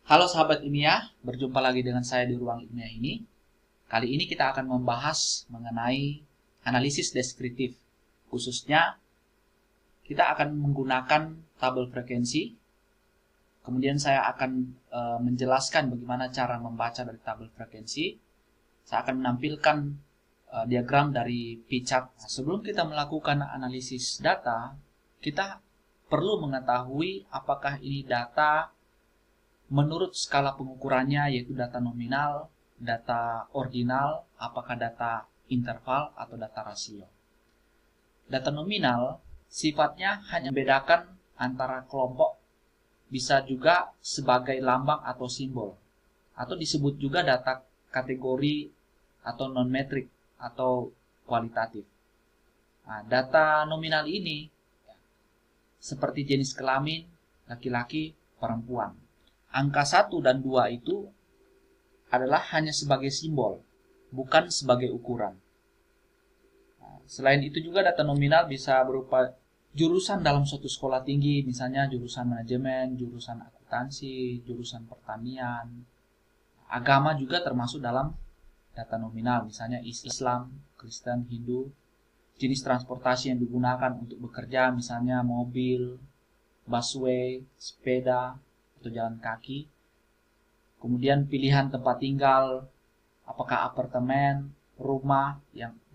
Halo sahabat ilmiah, berjumpa lagi dengan saya di ruang ilmiah ini. Kali ini kita akan membahas mengenai analisis deskriptif. Khususnya, kita akan menggunakan tabel frekuensi. Kemudian saya akan menjelaskan bagaimana cara membaca dari tabel frekuensi. Saya akan menampilkan diagram dari P-chart. Sebelum kita melakukan analisis data, kita perlu mengetahui apakah ini data menurut skala pengukurannya, yaitu data nominal, data ordinal, apakah data interval atau data rasio. Data nominal sifatnya hanya membedakan antara kelompok, bisa juga sebagai lambang atau simbol, atau disebut juga data kategori atau non-metrik atau kualitatif. Nah, data nominal ini seperti jenis kelamin, laki-laki, perempuan. Angka 1 dan 2 itu adalah hanya sebagai simbol, bukan sebagai ukuran. Nah, selain itu juga data nominal bisa berupa jurusan dalam suatu sekolah tinggi, misalnya jurusan manajemen, jurusan akuntansi, jurusan pertanian. Agama juga termasuk dalam data nominal, misalnya Islam, Kristen, Hindu. Jenis transportasi yang digunakan untuk bekerja, misalnya mobil, busway, sepeda, atau jalan kaki. Kemudian pilihan tempat tinggal, apakah apartemen, rumah,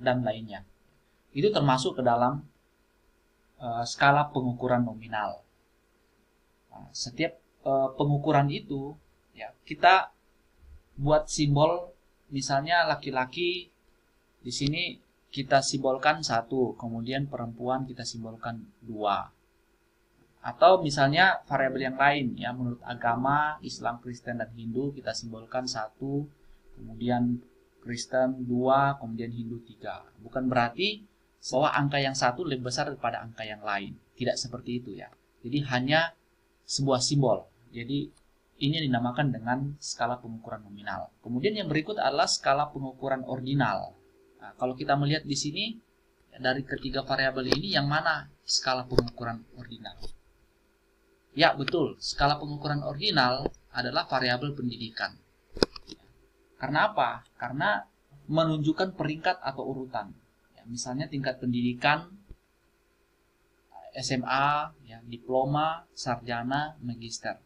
dan lainnya. Itu termasuk ke dalam skala pengukuran nominal. Nah, setiap pengukuran itu ya kita buat simbol, misalnya laki-laki di sini kita simbolkan 1, kemudian perempuan kita simbolkan 2. Atau misalnya variabel yang lain ya, menurut agama Islam, Kristen, dan Hindu kita simbolkan 1, kemudian Kristen 2, kemudian Hindu 3. Bukan berarti bahwa angka yang 1 lebih besar daripada angka yang lain. Tidak seperti itu ya. Jadi hanya sebuah simbol. Jadi ini dinamakan dengan skala pengukuran nominal. Kemudian yang berikut adalah skala pengukuran ordinal. Nah, kalau kita melihat di sini dari ketiga variabel ini yang mana skala pengukuran ordinal? Ya, betul. Skala pengukuran ordinal adalah variabel pendidikan. Karena apa? Karena menunjukkan peringkat atau urutan. Ya, misalnya tingkat pendidikan SMA, ya, diploma, sarjana, magister.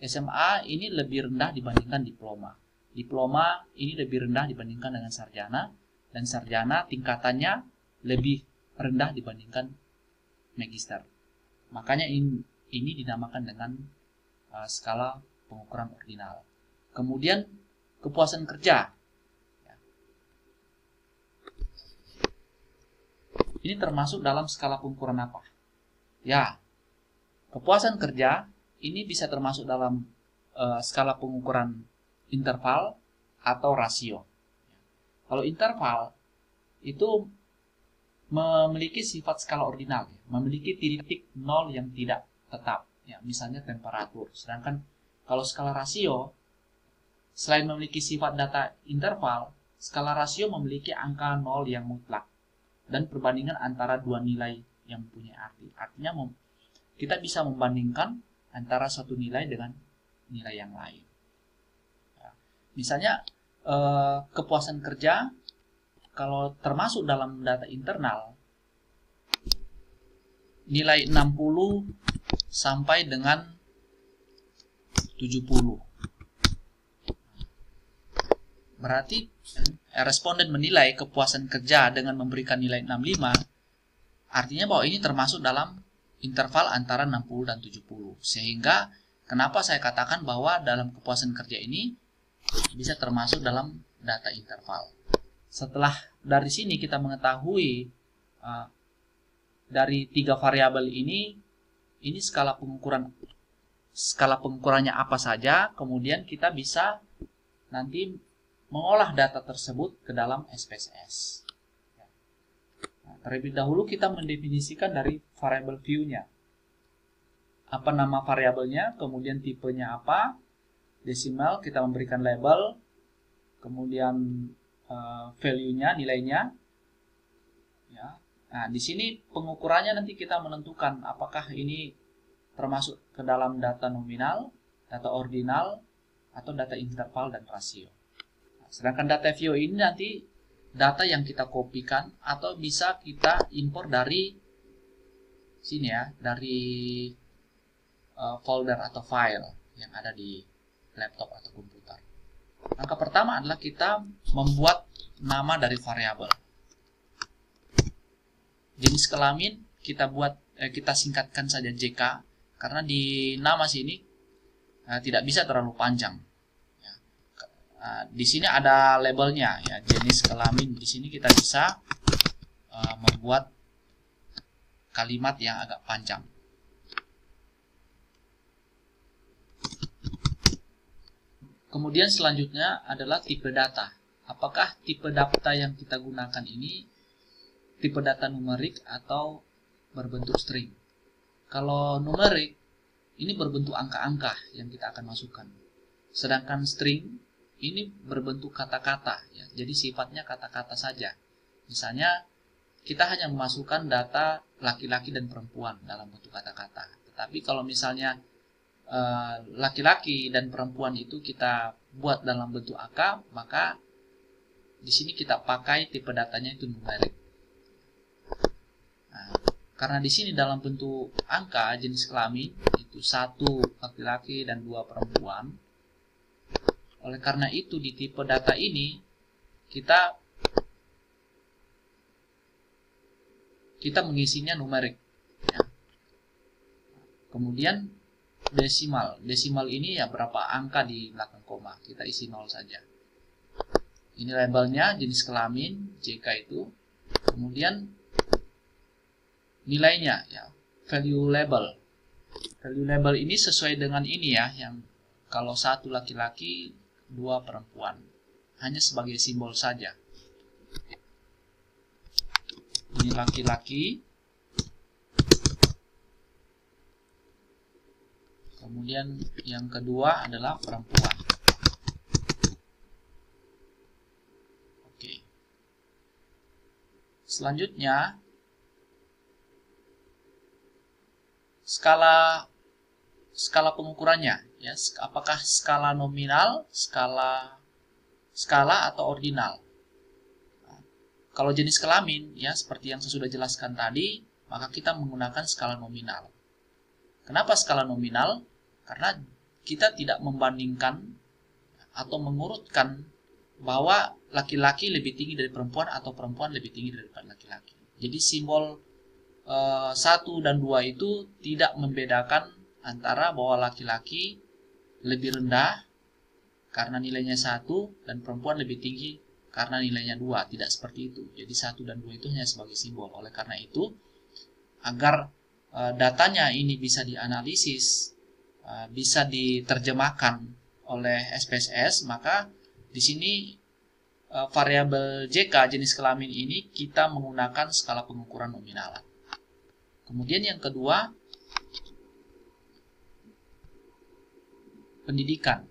SMA ini lebih rendah dibandingkan diploma. Diploma ini lebih rendah dibandingkan dengan sarjana. Dan sarjana tingkatannya lebih rendah dibandingkan magister. Makanya ini dinamakan dengan skala pengukuran ordinal. Kemudian kepuasan kerja. Ini termasuk dalam skala pengukuran apa? Ya, kepuasan kerja ini bisa termasuk dalam skala pengukuran interval atau rasio. Kalau interval itu memiliki sifat skala ordinal, memiliki titik 0 yang tidak tetap, ya, misalnya temperatur. Sedangkan kalau skala rasio, selain memiliki sifat data interval, skala rasio memiliki angka 0 yang mutlak dan perbandingan antara dua nilai yang punya arti. Artinya kita bisa membandingkan antara suatu nilai dengan nilai yang lain. Ya, misalnya kepuasan kerja kalau termasuk dalam data internal nilai 60 sampai dengan 70. Berarti responden menilai kepuasan kerja dengan memberikan nilai 65, artinya bahwa ini termasuk dalam interval antara 60 dan 70. Sehingga kenapa saya katakan bahwa dalam kepuasan kerja ini bisa termasuk dalam data interval. Setelah dari sini kita mengetahui dari 3 variabel ini skala pengukurannya apa saja, kemudian kita bisa nanti mengolah data tersebut ke dalam SPSS. Nah, terlebih dahulu kita mendefinisikan dari variabel view-nya. Apa nama variabelnya, kemudian tipenya apa, desimal kita memberikan label, kemudian value-nya, nilainya. Ya. Nah, di sini pengukurannya nanti kita menentukan apakah ini termasuk ke dalam data nominal, data ordinal, atau data interval dan rasio. Nah, sedangkan data view ini nanti data yang kita kopikan atau bisa kita impor dari sini ya, dari folder atau file yang ada di laptop atau komputer. Langkah pertama adalah kita membuat nama dari variabel. Jenis kelamin kita singkatkan saja JK karena di nama sini tidak bisa terlalu panjang. Ya. Di sini ada labelnya ya, jenis kelamin. Di sini kita bisa membuat kalimat yang agak panjang. Kemudian selanjutnya adalah tipe data. Apakah tipe data yang kita gunakan ini tipe data numerik atau berbentuk string? Kalau numerik, ini berbentuk angka-angka yang kita akan masukkan. Sedangkan string ini berbentuk kata-kata, ya. Jadi sifatnya kata-kata saja. Misalnya, kita hanya memasukkan data laki-laki dan perempuan dalam bentuk kata-kata. Tetapi kalau misalnya laki-laki dan perempuan itu kita buat dalam bentuk angka, maka di sini kita pakai tipe datanya itu numerik. Nah, karena di sini dalam bentuk angka jenis kelamin itu 1 laki-laki dan 2 perempuan. Oleh karena itu di tipe data ini kita mengisinya numerik. Ya. Kemudian desimal. Desimal ini ya berapa angka di belakang koma. Kita isi 0 saja. Ini labelnya jenis kelamin JK itu. Kemudian nilainya ya, value label. Value label ini sesuai dengan ini ya, yang kalau 1 laki-laki, 2 perempuan. Hanya sebagai simbol saja. Ini laki-laki. Kemudian yang kedua adalah perempuan. Oke. Selanjutnya skala pengukurannya ya, apakah skala nominal, skala atau ordinal. Nah, kalau jenis kelamin ya seperti yang saya sudah jelaskan tadi, maka kita menggunakan skala nominal. Kenapa skala nominal? Karena kita tidak membandingkan atau mengurutkan bahwa laki-laki lebih tinggi dari perempuan atau perempuan lebih tinggi daripada laki-laki. Jadi simbol 1 dan 2 itu tidak membedakan antara bahwa laki-laki lebih rendah karena nilainya 1 dan perempuan lebih tinggi karena nilainya 2. Tidak seperti itu. Jadi 1 dan 2 itu hanya sebagai simbol. Oleh karena itu, agar datanya ini bisa dianalisis, bisa diterjemahkan oleh SPSS, maka di sini variabel JK jenis kelamin ini kita menggunakan skala pengukuran nominalan. Kemudian yang kedua, pendidikan.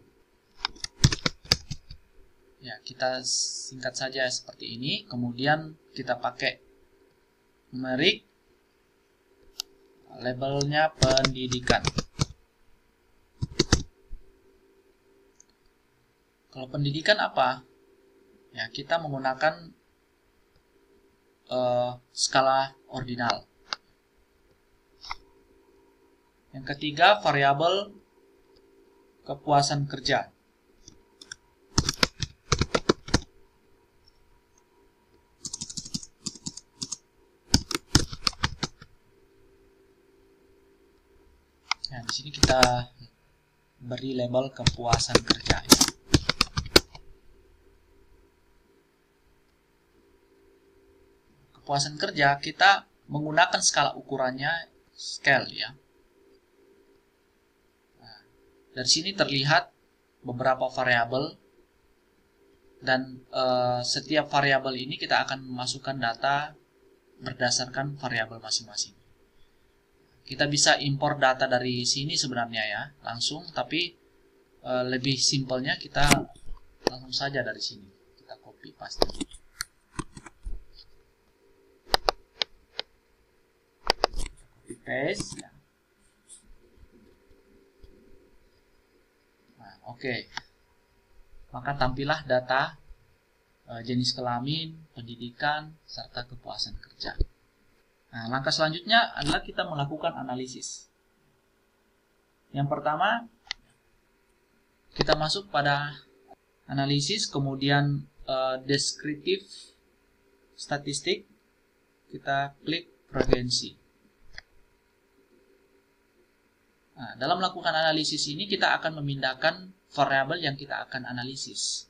Ya, kita singkat saja seperti ini. Kemudian kita pakai numerik, labelnya pendidikan. Kalau pendidikan apa? Ya, kita menggunakan skala ordinal. Yang ketiga, variabel kepuasan kerja. Nah, di sini kita beri label kepuasan kerja. Kepuasan kerja kita menggunakan skala ukurannya scale ya. Nah, dari sini terlihat beberapa variabel dan setiap variabel ini kita akan memasukkan data berdasarkan variabel masing-masing. Kita bisa impor data dari sini sebenarnya ya langsung, tapi lebih simpelnya kita langsung saja dari sini kita copy paste. Paste ya. Nah, oke. maka tampillah data jenis kelamin, pendidikan, serta kepuasan kerja. Nah, langkah selanjutnya adalah kita melakukan analisis. Yang pertama, kita masuk pada analisis, kemudian deskriptif statistik, kita klik frekuensi. Nah, dalam melakukan analisis ini kita akan memindahkan variabel yang kita akan analisis.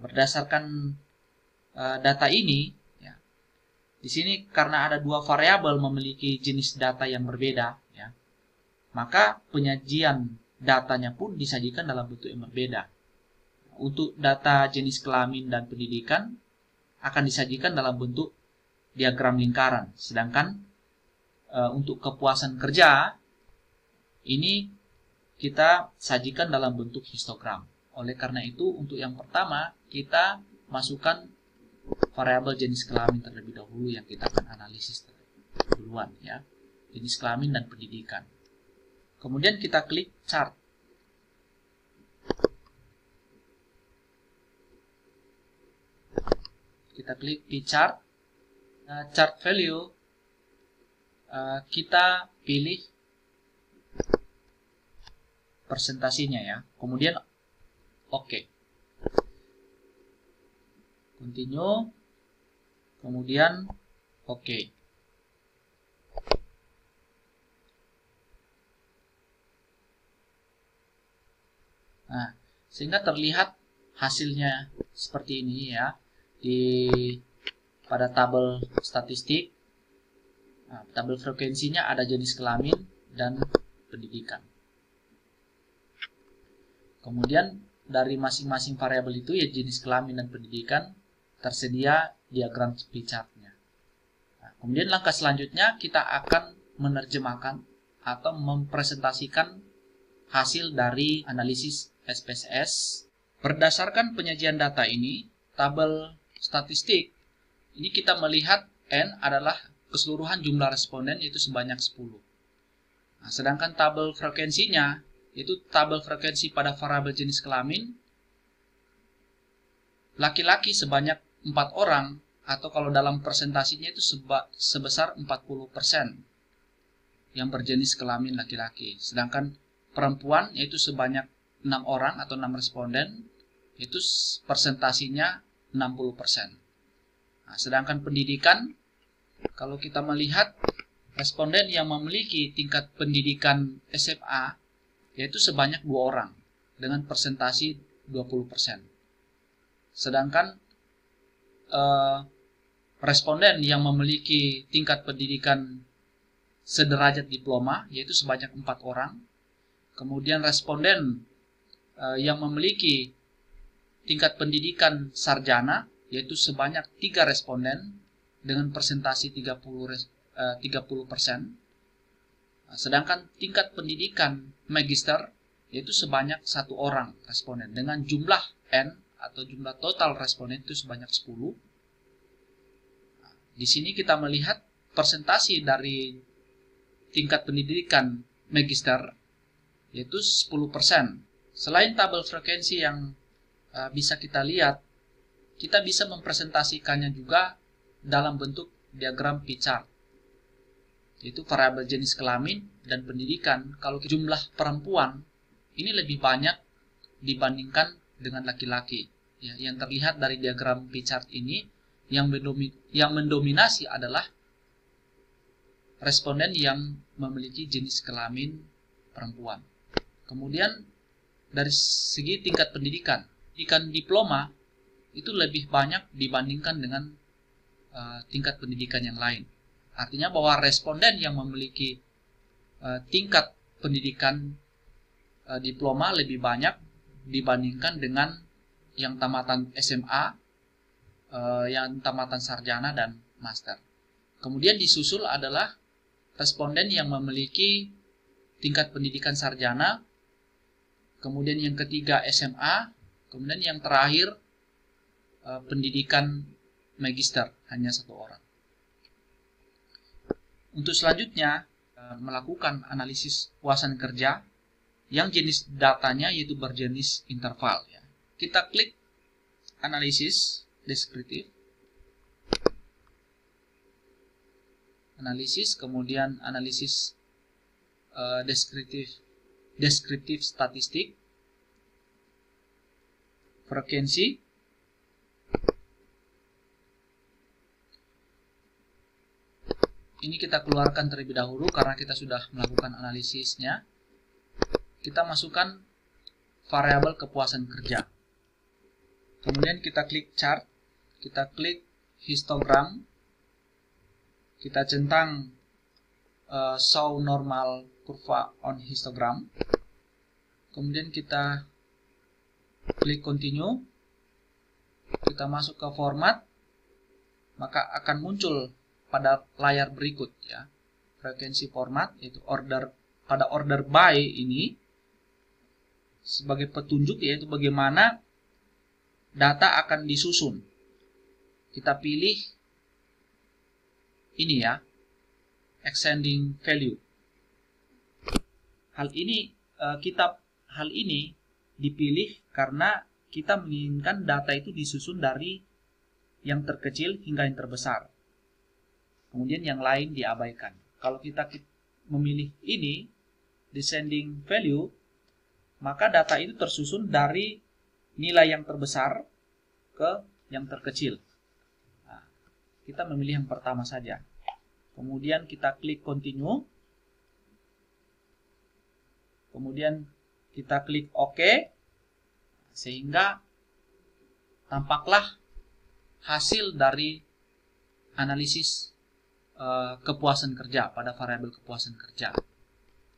Berdasarkan data ini, di sini karena ada dua variabel memiliki jenis data yang berbeda, maka penyajian datanya pun disajikan dalam bentuk yang berbeda. Untuk data jenis kelamin dan pendidikan akan disajikan dalam bentuk diagram lingkaran, sedangkan untuk kepuasan kerja ini kita sajikan dalam bentuk histogram. Oleh karena itu, untuk yang pertama kita masukkan variabel jenis kelamin terlebih dahulu yang kita akan analisis duluan, jenis kelamin dan pendidikan. Kemudian kita klik chart. Kita klik di chart. Chart value kita pilih persentasinya, kemudian oke. Continue, kemudian oke. Nah, sehingga terlihat hasilnya seperti ini pada tabel statistik. Nah, tabel frekuensinya ada jenis kelamin dan pendidikan. Kemudian dari masing-masing variabel itu, jenis kelamin dan pendidikan, tersedia diagram pie chart-nya. Nah, kemudian langkah selanjutnya kita akan menerjemahkan atau mempresentasikan hasil dari analisis SPSS. Berdasarkan penyajian data ini, tabel statistik ini kita melihat N adalah keseluruhan jumlah responden, yaitu sebanyak 10. Nah, sedangkan tabel frekuensinya, yaitu tabel frekuensi pada variabel jenis kelamin, laki-laki sebanyak 4 orang, atau kalau dalam presentasinya itu sebesar 40% yang berjenis kelamin laki-laki. Sedangkan perempuan yaitu sebanyak 6 orang atau 6 responden, itu persentasinya 60%. Nah, sedangkan pendidikan, kalau kita melihat responden yang memiliki tingkat pendidikan SMA, yaitu sebanyak 2 orang dengan persentasi 20%. Sedangkan responden yang memiliki tingkat pendidikan sederajat diploma, yaitu sebanyak 4 orang. Kemudian responden yang memiliki tingkat pendidikan sarjana, yaitu sebanyak 3 responden dengan persentasi 30%. Sedangkan tingkat pendidikan magister, yaitu sebanyak 1 orang responden dengan jumlah N atau jumlah total responden itu sebanyak 10. Di sini kita melihat persentasi dari tingkat pendidikan magister yaitu 10%. Selain tabel frekuensi yang bisa kita lihat, kita bisa mempresentasikannya juga dalam bentuk diagram pie chart, yaitu variabel jenis kelamin dan pendidikan. Kalau jumlah perempuan ini lebih banyak dibandingkan dengan laki-laki. Yang terlihat dari diagram pie chart ini, yang mendominasi adalah responden yang memiliki jenis kelamin perempuan. Kemudian dari segi tingkat pendidikan diploma itu lebih banyak dibandingkan dengan tingkat pendidikan yang lain. Artinya bahwa responden yang memiliki tingkat pendidikan diploma lebih banyak dibandingkan dengan yang tamatan SMA, yang tamatan sarjana dan master. Kemudian disusul adalah responden yang memiliki tingkat pendidikan sarjana, kemudian yang ketiga SMA, kemudian yang terakhir pendidikan magister, hanya 1 orang. Untuk selanjutnya melakukan analisis puasan kerja, yang jenis datanya yaitu berjenis interval ya. Kita klik analisis deskriptif, kemudian analisis deskriptif statistik, frekuensi. Ini kita keluarkan terlebih dahulu karena kita sudah melakukan analisisnya. Kita masukkan variabel kepuasan kerja. Kemudian kita klik chart, kita klik histogram, kita centang show normal kurva on histogram. Kemudian kita klik continue, kita masuk ke format, maka akan muncul pada layar berikut ya frekuensi format, yaitu pada order by ini sebagai petunjuk, yaitu bagaimana data akan disusun. Kita pilih ini ya, extending value. Hal ini dipilih karena kita menginginkan data itu disusun dari yang terkecil hingga yang terbesar. Kemudian yang lain diabaikan. Kalau kita memilih ini, descending value, maka data itu tersusun dari nilai yang terbesar ke yang terkecil. Nah, kita memilih yang pertama saja. Kemudian kita klik continue. Kemudian kita klik OK. Sehingga tampaklah hasil dari analisis kepuasan kerja pada variabel kepuasan kerja.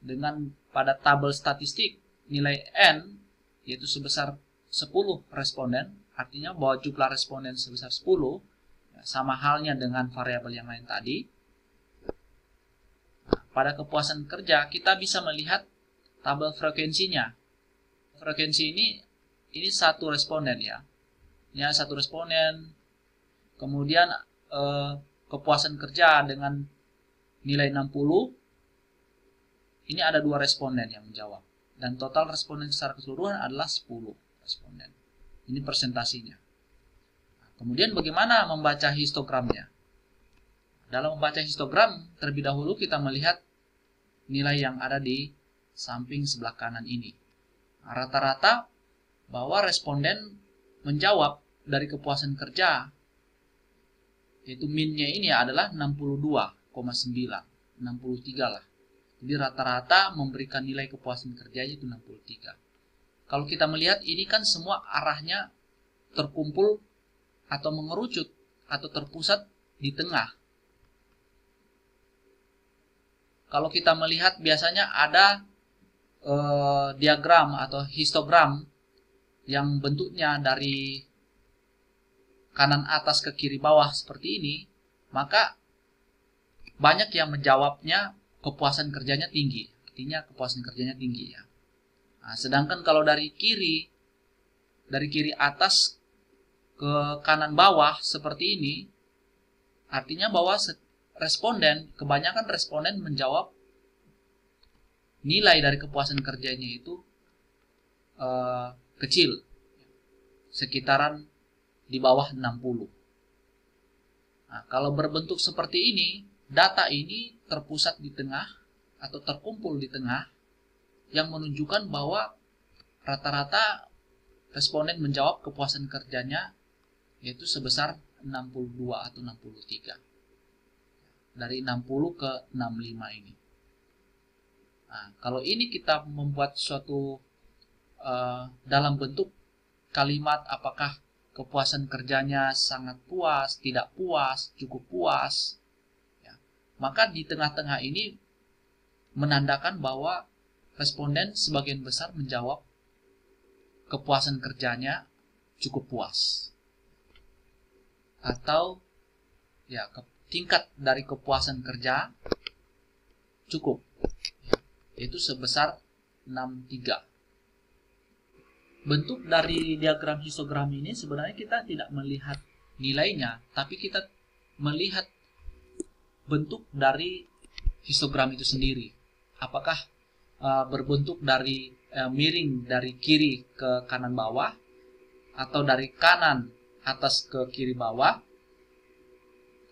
Dengan pada tabel statistik nilai N yaitu sebesar 10 responden, artinya bahwa jumlah responden sebesar 10, sama halnya dengan variabel yang lain tadi. Nah, pada kepuasan kerja kita bisa melihat tabel frekuensinya. Frekuensi ini satu responden ya. Ini satu responden. Kemudian kepuasan kerja dengan nilai 60, ini ada 2 responden yang menjawab. Dan total responden secara keseluruhan adalah 10 responden. Ini presentasinya. Nah, kemudian bagaimana membaca histogramnya? Dalam membaca histogram, terlebih dahulu kita melihat nilai yang ada di samping sebelah kanan ini. Rata-rata bahwa responden menjawab dari kepuasan kerja, yaitu minnya ini adalah 62,9, 63 lah. Jadi rata-rata memberikan nilai kepuasan kerjanya itu 63. Kalau kita melihat ini kan semua arahnya terkumpul atau mengerucut atau terpusat di tengah. Kalau kita melihat biasanya ada diagram atau histogram yang bentuknya dari kanan atas ke kiri bawah seperti ini, maka banyak yang menjawabnya kepuasan kerjanya tinggi. Artinya kepuasan kerjanya tinggi ya. Nah, sedangkan kalau dari kiri atas ke kanan bawah seperti ini, artinya bahwa kebanyakan responden menjawab nilai dari kepuasan kerjanya itu kecil, sekitaran di bawah 60. Nah, kalau berbentuk seperti ini, data ini terpusat di tengah atau terkumpul di tengah, yang menunjukkan bahwa rata-rata responden menjawab kepuasan kerjanya yaitu sebesar 62 atau 63. Dari 60 ke 65 ini. Nah, kalau ini kita membuat suatu dalam bentuk kalimat apakah kepuasan kerjanya sangat puas, tidak puas, cukup puas, ya, maka di tengah-tengah ini menandakan bahwa responden sebagian besar menjawab kepuasan kerjanya cukup puas, atau ya tingkat dari kepuasan kerja cukup, ya, yaitu sebesar 63. Bentuk dari diagram histogram ini sebenarnya kita tidak melihat nilainya, tapi kita melihat bentuk dari histogram itu sendiri. Apakah berbentuk dari miring dari kiri ke kanan bawah, atau dari kanan atas ke kiri bawah,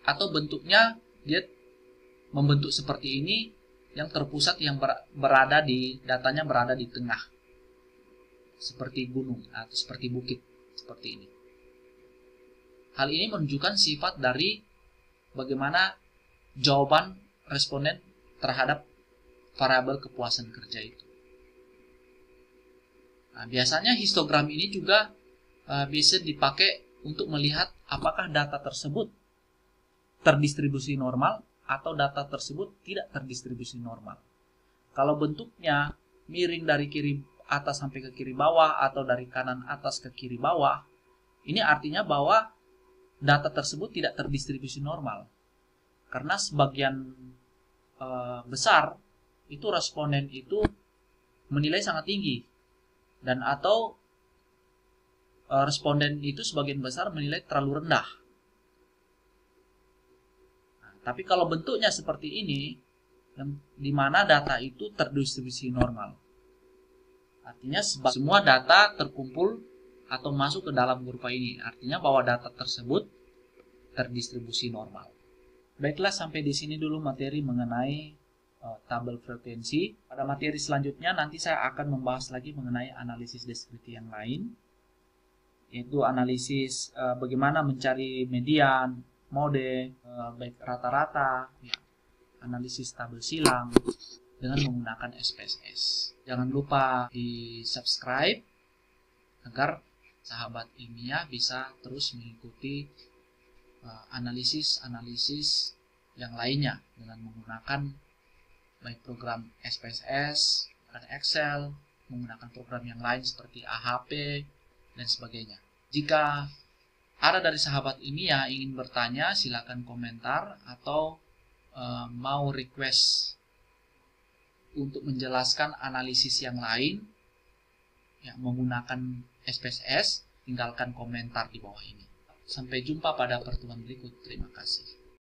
atau bentuknya dia membentuk seperti ini yang terpusat, yang datanya berada di tengah, seperti gunung atau seperti bukit seperti ini. Hal ini menunjukkan sifat dari bagaimana jawaban responden terhadap variabel kepuasan kerja itu. Nah, biasanya histogram ini juga bisa dipakai untuk melihat apakah data tersebut terdistribusi normal atau data tersebut tidak terdistribusi normal. Kalau bentuknya miring dari kiri atas sampai ke kiri bawah atau dari kanan atas ke kiri bawah, ini artinya bahwa data tersebut tidak terdistribusi normal. Karena sebagian besar itu responden itu menilai sangat tinggi, dan atau responden itu sebagian besar menilai terlalu rendah. Nah, tapi kalau bentuknya seperti ini, di mana data itu terdistribusi normal, artinya semua data terkumpul atau masuk ke dalam kurva ini, artinya bahwa data tersebut terdistribusi normal. Baiklah, sampai di sini dulu materi mengenai tabel frekuensi. Pada materi selanjutnya nanti saya akan membahas lagi mengenai analisis deskriptif yang lain, yaitu analisis bagaimana mencari median, mode, baik rata-rata, ya, analisis tabel silang dengan menggunakan SPSS. Jangan lupa di subscribe agar sahabat ilmiah bisa terus mengikuti analisis yang lainnya dengan menggunakan baik program SPSS, dan Excel, menggunakan program yang lain seperti AHP, dan sebagainya. Jika ada dari sahabat ilmiah ingin bertanya, silakan komentar, atau mau request untuk menjelaskan analisis yang lain yang menggunakan SPSS, tinggalkan komentar di bawah ini. Sampai jumpa pada pertemuan berikut. Terima kasih.